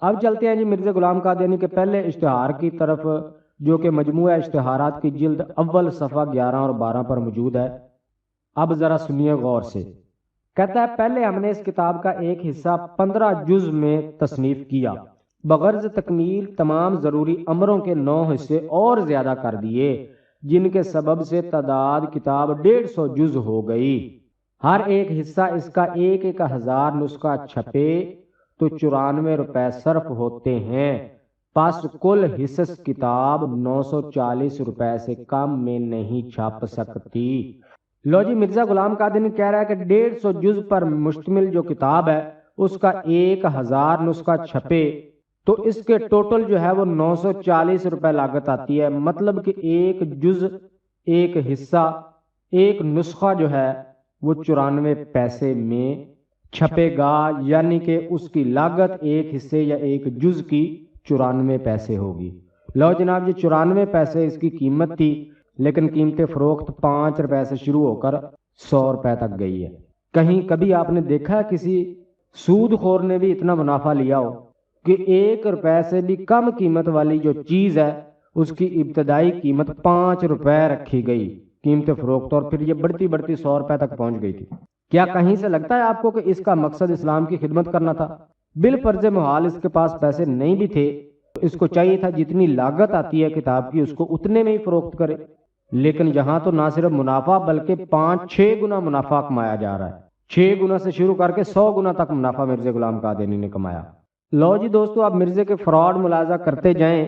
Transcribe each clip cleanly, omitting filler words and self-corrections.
اب چلتے ہیں جی مرزا غلام قادیانی کے پہلے اشتہار کی طرف، جو کہ مجموعہ اشتہارات کی جلد اول صفحہ 11 اور 12 پر موجود ہے۔ اب ذرا سنیے غور سے۔ کہتا ہے پہلے ہم نے اس کتاب کا ایک حصہ 15 جز میں تصنیف کیا، بغرض تکمیل تمام ضروری امروں کے 9 حصے اور زیادہ کر دیے، جن کے سبب سے تعداد کتاب 150 جز ہو گئی۔ ہر ایک حصہ اس کا 1000 نسخہ چھپے تو 94 روپے صرف ہوتے ہیں، پس کل حصص کتاب 940 روپے سے کم میں نہیں چھپ سکتی۔ لو جی، مرزا غلام قادیانی کہہ رہا ہے کہ 150 جز پر مشتمل جو کتاب ہے اس کا 1000 نسخہ چھپے تو اس کے ٹوٹل جو ہے وہ 940 روپے لاگت آتی ہے۔ مطلب کہ ایک جز، ایک حصہ، ایک نسخہ جو ہے وہ 94 پیسے میں چھپے گا، یعنی کہ اس کی لاگت ایک حصے یا ایک جز کی 94 پیسے ہوگی۔ لو جناب، یہ 94 پیسے اس کی قیمت تھی، لیکن قیمت فروخت 5 روپے سے شروع ہو کر 100 روپے تک گئی ہے۔ کہیں کبھی آپ نے دیکھا کسی سود خور نے بھی اتنا منافع لیا ہو کہ 1 روپے سے بھی کم قیمت والی جو چیز ہے اس کی ابتدائی قیمت 5 روپے رکھی گئی قیمت فروخت، اور پھر یہ بڑھتی بڑھتی 100 روپے تک پہنچ گئی تھی؟ کیا کہیں سے لگتا ہے آپ کو کہ اس کا مقصد اسلام کی خدمت کرنا تھا؟ بالفرض محال اس کے پاس پیسے نہیں بھی تھے، اس کو چاہیے تھا جتنی لاگت آتی ہے کتاب کی اس کو اتنے میں ہی فروخت کرے، لیکن یہاں تو نہ صرف منافع بلکہ 5-6 گنا منافع کمایا جا رہا ہے۔ 6 گنا سے شروع کر کے 100 گنا تک منافع مرزا غلام قادیانی نے کمایا۔ لو جی دوستو، اب مرزے کے فراڈ ملاحظہ کرتے جائیں۔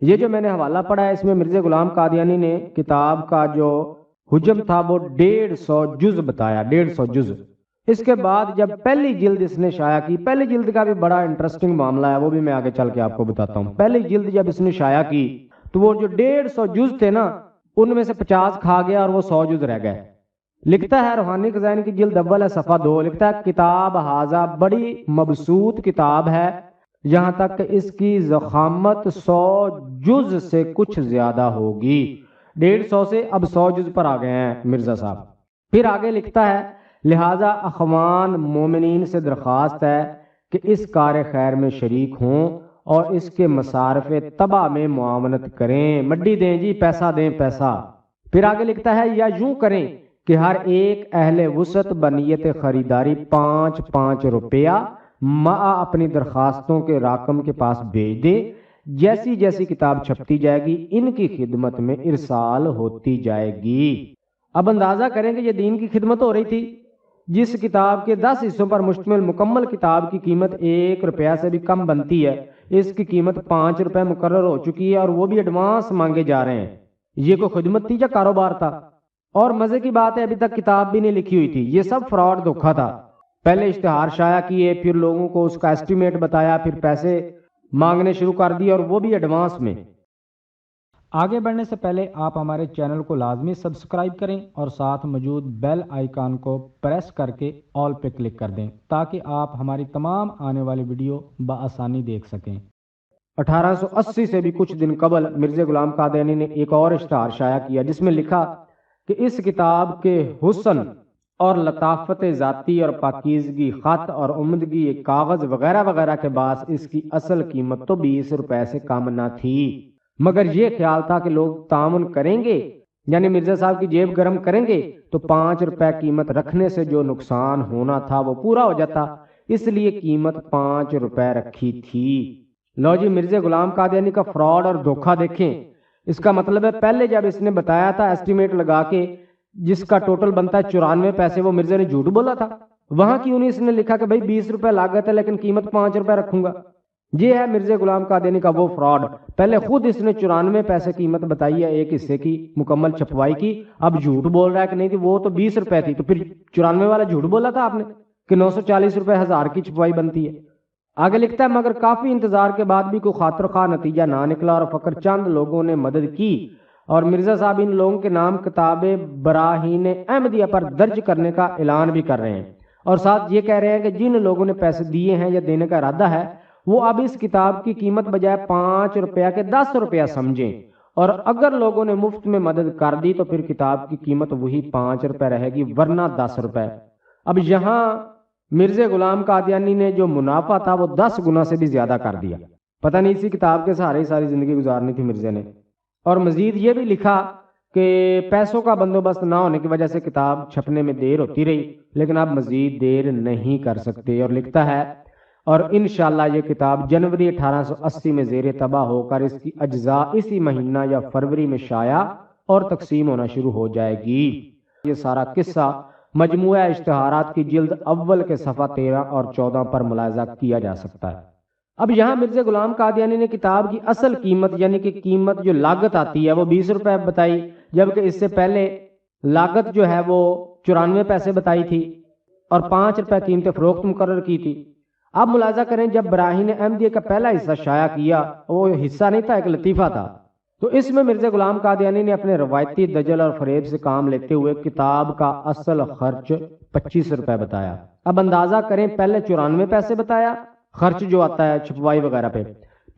یہ جو میں نے حوالہ پڑھا ہے اس میں مرزا غلام قادیانی نے کتاب کا جو حجم تھا وہ 150 جز بتایا، 150 جز۔ اس کے بعد جب پہلی جلد اس نے شائع کی، پہلی جلد کا بھی بڑا انٹرسٹنگ معاملہ ہے، وہ بھی میں آگے چل کے آپ کو بتاتا ہوں۔ پہلی جلد جب اس نے شائع کی تو وہ جو 150 جز تھے نا، ان میں سے 50 کھا گیا اور وہ 100 جز رہ گئے۔ لکھتا ہے روحانی خزائن کی جلد اول ہے صفحہ 2، لکھتا ہے کتاب حاضہ بڑی مبسوط کتاب ہے، یہاں تک کہ اس کی ضخامت 100 جز سے کچھ زیادہ ہوگی۔ 150 سے اب 100 جز پر آ گئے ہیں مرزا صاحب۔ پھر آگے لکھتا ہے لہذا اخوان مومنین سے درخواست ہے کہ اس کار خیر میں شریک ہوں اور اس کے مصارف تباہ میں معاونت کریں، مڈی دیں جی، پیسہ دیں پیسہ۔ پھر آگے لکھتا ہے یا یوں کریں کہ ہر ایک اہل وسعت بنیت خریداری 5-5 روپیہ مع اپنی درخواستوں کے راکم کے پاس بھیج دے، جیسی جیسی کتاب چھپتی جائے گی ان کی خدمت میں ارسال ہوتی جائے گی۔ اب اندازہ کریں کہ یہ دین کی خدمت ہو رہی تھی۔ جس کتاب کے 10 حصوں پر مشتمل مکمل کتاب کی قیمت 1 روپیہ سے بھی کم بنتی ہے، اس کی قیمت 5 روپے مقرر ہو چکی ہے اور وہ بھی ایڈوانس مانگے جا رہے ہیں۔ یہ کوئی خدمت تھی یا کاروبار تھا؟ اور مزے کی بات ہے ابھی تک کتاب بھی نہیں لکھی ہوئی تھی، یہ سب فراڈ دھوکا تھا۔ پہلے اشتہار شائع کیے، پھر لوگوں کو اس کا ایسٹیمیٹ بتایا، پھر پیسے مانگنے شروع کر دیے اور وہ بھی ایڈوانس میں۔ آگے بڑھنے سے پہلے آپ ہمارے چینل کو لازمی سبسکرائب کریں اور ساتھ موجود بیل آئیکن کو پریس کر کے آل پہ کلک کر دیں تاکہ آپ ہماری تمام آنے والی ویڈیو بآسانی دیکھ سکیں۔ 1880 سے بھی کچھ دن قبل مرزا غلام قادیانی نے ایک اور اشتہار شائع کیا جس میں لکھا کہ اس کتاب کے حسن اور لطافت ذاتی اور پاکیزگی خط اور عمدگی کاغذ وغیرہ وغیرہ کے باعث اس کی اصل قیمت تو 20 روپے سے کم نہ تھی، مگر یہ خیال تھا کہ لوگ تعاون کریں گے، یعنی مرزا صاحب کی جیب گرم کریں گے تو 5 روپے قیمت رکھنے سے جو نقصان ہونا تھا وہ پورا ہو جاتا، اس لیے قیمت 5 روپے رکھی تھی۔ لو جی، مرزا غلام قادیانی کا فراڈ اور دھوکہ دیکھیں۔ اس کا مطلب ہے پہلے جب اس نے بتایا تھا ایسٹیمیٹ لگا کے جس کا ٹوٹل بنتا ہے 94 پیسے، وہ مرزا نے جھوٹ بولا تھا؟ وہاں کیوں نہیں اس نے لکھا کہ بھائی 20 روپے لاگت ہے لیکن قیمت 5 روپے رکھوں گا؟ یہ ہے مرزا غلام قادیانی کا وہ فراڈ۔ پہلے خود اس نے 94 پیسے قیمت بتائی ہے ایک حصے کی مکمل چھپوائی کی، اب جھوٹ بول رہا ہے کہ نہیں تھی وہ تو 20 روپے تھی، تو پھر 94 والا جھوٹ بولا تھا آپ نے کہ 940 روپے 1000 کی چھپوائی بنتی ہے۔ آگے لکھتا ہے مگر کافی انتظار کے بعد بھی کوئی خاطر خواہ نتیجہ نہ نکلا اور فقط چند لوگوں نے مدد کی اور مرزا صاحب ان لوگوں کے نام کتاب براہین احمدیہ پر درج کرنے کا اعلان بھی کر رہے ہیں اور ساتھ یہ کہہ رہے ہیں کہ جن لوگوں نے پیسے دیے ہیں یا دینے کا ارادہ ہے وہ اب اس کتاب کی قیمت بجائے 5 روپیہ کے 10 روپیہ سمجھیں، اور اگر لوگوں نے مفت میں مدد کر دی تو پھر کتاب کی قیمت وہی 5 روپے رہے گی ورنہ 10 روپے۔ اب یہاں مرزا غلام قادیانی نے جو منافع تھا وہ 10 گنا سے بھی زیادہ کر دیا. پتہ نہیں اسی کتاب کے سہارے ساری زندگی گزارنی تھی مرزا نے. اور مزید یہ بھی لکھا کہ پیسوں کا بندوبست نہ ہونے کی وجہ سے کتاب چھپنے میں دیر ہوتی رہی، لیکن اب مزید دیر نہیں کر سکتے. اور لکھتا ہے اور انشاءاللہ یہ کتاب جنوری 1880 میں زیر طبع ہو کر اس کی اجزاء اسی مہینہ یا فروری میں شائع اور تقسیم ہونا شروع ہو جائے گی. یہ سارا قصہ مجموعہ اشتہارات کی جلد اول کے صفحہ 13 اور 14 پر ملاحظہ کیا جا سکتا ہے. اب یہاں مرزا غلام قادیانی نے کتاب کی اصل قیمت یعنی کہ قیمت جو لاگت آتی ہے وہ 20 روپے بتائی، جبکہ اس سے پہلے لاگت جو ہے وہ 94 پیسے بتائی تھی اور 5 روپے قیمت فروخت مقرر کی تھی. اب ملاحظہ کریں جب براہین احمدیہ کا پہلا حصہ شائع کیا وہ حصہ نہیں تھا، ایک لطیفہ تھا، تو اس میں مرزا غلام قادیانی نے اپنے روایتی دجل اور فریب سے کام لیتے ہوئے کتاب کا اصل خرچ 25 روپے بتایا. اب اندازہ کریں پہلے 94 پیسے بتایا خرچ جو آتا ہے چھپوائی وغیرہ پہ،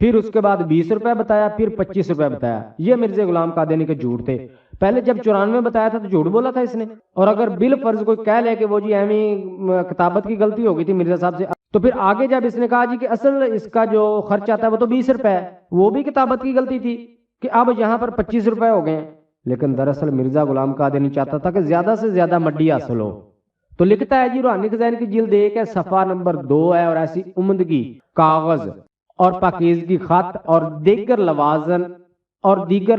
پھر اس کے بعد 20 روپے بتایا، پھر 25 روپے بتایا. یہ مرزا غلام قادیانی کے جھوٹ تھے. پہلے جب 94 بتایا تھا تو جھوٹ بولا تھا اس نے. اور اگر بالفرض کوئی کہہ لے کہ وہ جی ایویں کتابت کی غلطی ہو گئی تھی مرزا صاحب سے، تو پھر آگے جب اس نے کہا جی کہ اصل اس کا جو خرچ آتا ہے وہ تو 20 روپے ہے، وہ بھی کتابت کی غلطی تھی کہ اب یہاں پر 25 روپے ہو گئے ہیں. لیکن دراصل مرزا غلام قادیانی چاہتا تھا کہ زیادہ سے زیادہ مڈی حاصل ہو. تو لکھتا ہے جی روحانی خزائن کی جلد 1 ہے، صفحہ نمبر 2 ہے، اور ایسی عمدگی کاغذ اور پاکیزگی خط اور دیگر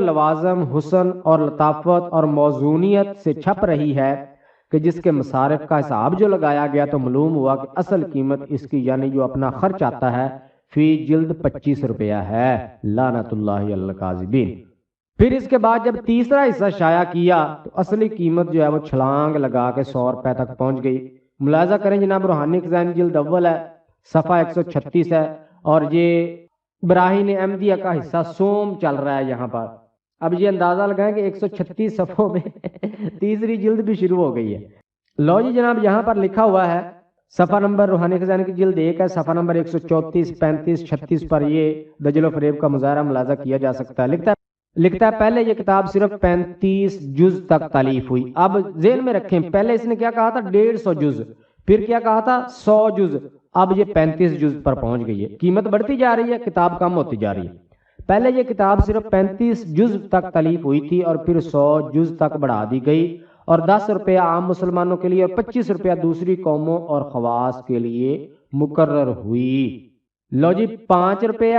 لوازم حسن اور لطافت اور موزونیت سے چھپ رہی ہے کہ جس کے مصارف کا حساب جو لگایا گیا تو معلوم ہوا کہ اصل قیمت اس کی یعنی جو اپنا خرچ آتا ہے فی جلد 25 روپیہ ہے. لعنت اللہ علی الکاذبین. پھر اس کے بعد جب تیسرا حصہ شائع کیا تو اصلی قیمت جو ہے وہ چھلانگ لگا کے 100 روپے تک پہنچ گئی. ملاحظہ کریں جناب روحانی خزائن جلد اول ہے، صفحہ 136 ہے، اور یہ براہین احمدیہ کا حصہ سوم چل رہا ہے یہاں پر. اب یہ اندازہ لگائیں کہ 136 صفحوں میں تیسری جلد بھی شروع ہو گئی ہے. لو جی جناب یہاں پر لکھا ہوا ہے صفحہ نمبر روحانی خزانے کی جلد 1 ہے، صفحہ نمبر 134 35 36 پر یہ دجل و فریب کا مظاہرہ ملاحظہ کیا جا سکتا ہے. لکھتا ہے پہلے یہ کتاب صرف 35 جز تک تالیف ہوئی. اب ذہن میں رکھیں پہلے اس نے کیا کہا تھا 150 جز، پھر کیا کہا تھا 100 جز، اب یہ 35 جز پر پہنچ گئی ہے. قیمت بڑھتی جا رہی ہے، کتاب کم ہوتی جا رہی ہے. پہلے یہ کتاب صرف 35 جز تک تالیف ہوئی تھی اور پھر 100 جز تک بڑھا دی گئی اور 10 روپیہ عام مسلمانوں کے لیے اور 25 روپیہ دوسری قوموں اور خواص کے لیے مقرر ہوئی. لو جی 5 روپیہ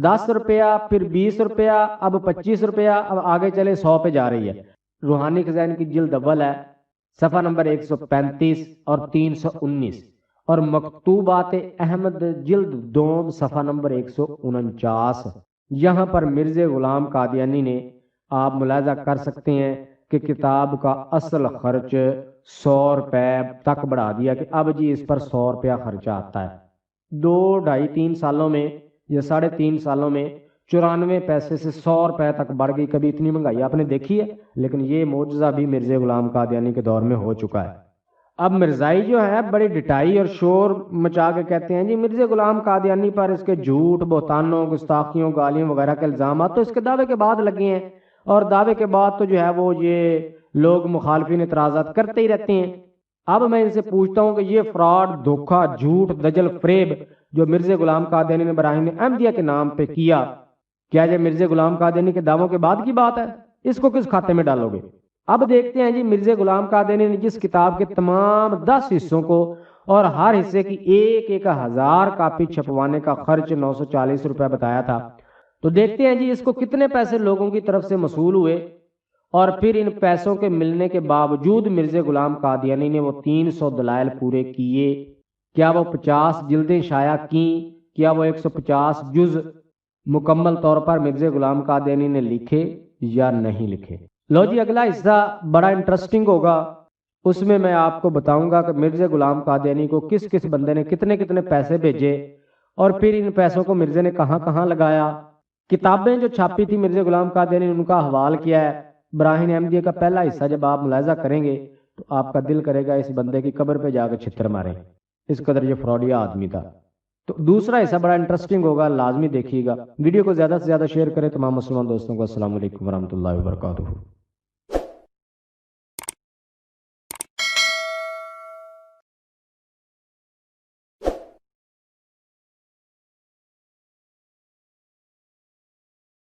10 روپیہ پھر 20 روپیہ اب 25 روپیہ، اب آگے چلے 100 پہ جا رہی ہے. روحانی خزائن کی جلد اول ہے، صفحہ نمبر 135 اور 319، اور مکتوبات احمد جلد دوم صفحہ نمبر 149. یہاں پر مرزا غلام قادیانی نے آپ ملاحظہ کر سکتے ہیں کہ کتاب کا اصل خرچ 100 روپے تک بڑھا دیا کہ اب جی اس پر 100 روپیہ خرچہ آتا ہے. 2 ڈھائی 3 سالوں میں یا 3.5 سالوں میں 94 پیسے سے 100 روپے تک بڑھ گئی. کبھی اتنی مہنگائی آپ نے دیکھی ہے؟ لیکن یہ معجزہ بھی مرزا غلام قادیانی کے دور میں ہو چکا ہے. اب مرزائی جو ہے بڑی ڈٹائی اور شور مچا کے کہتے ہیں جی مرزا غلام قادیانی پر اس کے جھوٹ بہتانوں گستاخیوں گالیوں وغیرہ کے الزامات تو اس کے دعوے کے بعد لگے ہیں، اور دعوے کے بعد تو جو ہے وہ یہ لوگ مخالفین اعتراضات کرتے ہی رہتے ہیں. اب میں ان سے پوچھتا ہوں کہ یہ فراڈ دھوکہ جھوٹ دجل فریب جو مرزا غلام قادیانی نے براہین احمدیہ کے نام پہ کیا، کیا یہ مرزا غلام قادیانی کے دعووں کے بعد کی بات ہے؟ اس کو کس کھاتے میں ڈالو گے؟ اب دیکھتے ہیں جی مرزا غلام قادیانی نے جس کتاب کے تمام 10 حصوں کو اور ہر حصے کی 1,000 کاپی چھپوانے کا خرچ 940 روپے بتایا تھا، تو دیکھتے ہیں جی اس کو کتنے پیسے لوگوں کی طرف سے موصول ہوئے. اور پھر ان پیسوں کے ملنے کے باوجود مرزا غلام قادیانی نے وہ 300 دلائل پورے کیے. کیا وہ 50 جلدیں شائع کیں؟ کیا وہ 150 جز مکمل طور پر مرزا غلام قادیانی نے لکھے یا نہیں لکھے؟ لو جی اگلا حصہ بڑا انٹرسٹنگ ہوگا. اس میں میں آپ کو بتاؤں گا کہ مرزا غلام قادیانی کو کس کس بندے نے کتنے کتنے پیسے بھیجے اور پھر ان پیسوں کو مرزا نے کہاں کہاں لگایا. کتابیں جو چھاپی تھی مرزا غلام قادیانی نے ان کا حوال کیا ہے. براہین احمدیہ کا پہلا حصہ جب آپ ملاحظہ کریں گے تو آپ کا دل کرے گا اس بندے کی قبر پہ جا کے چھتر ماریں، اس قدر یہ فراڈیا آدمی تھا. تو دوسرا حصہ بڑا انٹرسٹنگ ہوگا، لازمی دیکھیے گا. ویڈیو کو زیادہ سے زیادہ شیئر کریں تمام مسلمان دوستوں کو. السلام علیکم ورحمۃ اللہ وبرکاتہ.